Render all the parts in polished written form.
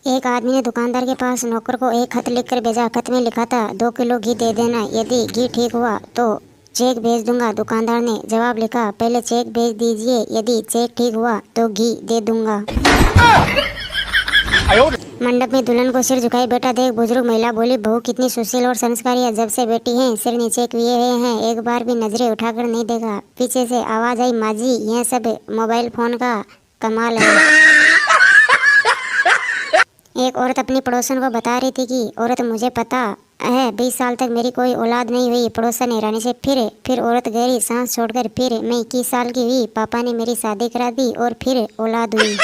एक आदमी ने दुकानदार के पास नौकर को एक खत लिखकर भेजा। खत में लिखा था 2 किलो घी दे देना, यदि घी ठीक हुआ तो चेक भेज दूंगा। दुकानदार ने जवाब लिखा, पहले चेक भेज दीजिए, यदि चेक ठीक हुआ तो घी दे दूंगा। मंडप में दुल्हन को सिर झुकाए बेटा देख। बुजुर्ग महिला बोली, बहू कितनी सुशील और संस्कारी है, जब से बेटी है सिर नीचे किए हुए हैं, एक बार भी नजरें उठाकर नहीं देखा। पीछे से आवाज आई, माँ जी यह सब मोबाइल फोन का कमाल है। एक औरत अपनी पड़ोसन को बता रही थी कि औरत मुझे पता है 20 साल तक मेरी कोई औलाद नहीं हुई। पड़ोसन हैरानी से फिर औरत गहरी सांस छोड़कर, फिर मैं 21 साल की हुई, पापा ने मेरी शादी करा दी और फिर औलाद हुई।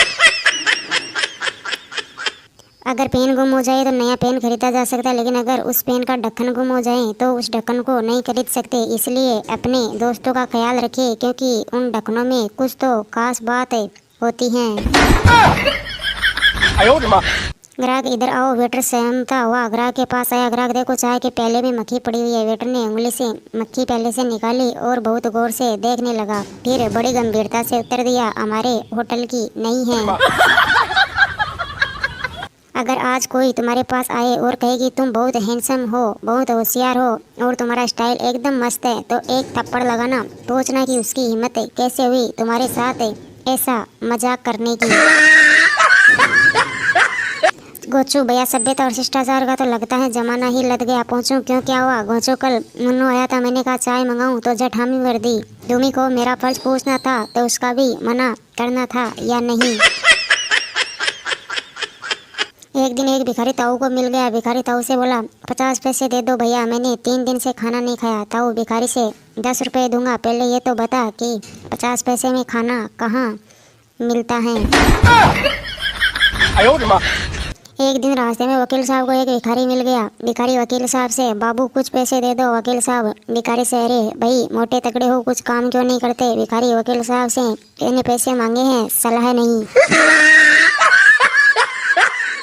अगर पेन गुम हो जाए तो नया पेन खरीदा जा सकता है, लेकिन अगर उस पेन का ढक्कन गुम हो जाए तो उस ढक्कन को नहीं खरीद सकते। इसलिए अपने दोस्तों का ख्याल रखें, क्योंकि उन ढक्कनों में कुछ तो खास बातें होती हैं। ग्राहक इधर आओ। वेटर सहमता हुआ ग्राहक के पास आया। ग्राहक, देखो चाय के प्याले में मक्खी पड़ी हुई है। वेटर ने उंगली से मक्खी प्याले से निकाली और बहुत गौर से देखने लगा, फिर बड़ी गंभीरता से उत्तर दिया, हमारे होटल की नहीं है। अगर आज कोई तुम्हारे पास आए और कहे कि तुम बहुत हैंडसम हो, बहुत होशियार हो और तुम्हारा स्टाइल एकदम मस्त है, तो एक थप्पड़ लगाना। सोचना कि उसकी हिम्मत कैसे हुई तुम्हारे साथ ऐसा मजाक करने की। गोचू, भैया सभ्यता और शिष्टाचार का तो लगता है जमाना ही लद गया। पहुँचूं क्यों, क्या हुआ? गोचू, कल मुन्नू आया था, मैंने कहा चाय मंगाऊं तो झट हामी भर दी। धूमी को मेरा फर्ज पूछना था तो उसका भी मना करना था या नहीं। एक दिन एक भिखारी ताऊ को मिल गया। भिखारी ताऊ से बोला, 50 पैसे दे दो भैया, मैंने 3 दिन से खाना नहीं खाया। ताऊ भिखारी से, 10 रुपये दूंगा, पहले ये तो बता कि 50 पैसे में खाना कहाँ मिलता है। एक दिन रास्ते में वकील साहब को एक भिखारी मिल गया। भिखारी वकील साहब से, बाबू कुछ पैसे दे दो। वकील साहब भिखारी से, अरे भाई मोटे तगड़े हो, कुछ काम क्यों नहीं करते? भिखारी वकील साहब से, मैंने पैसे मांगे हैं, सलाह नहीं।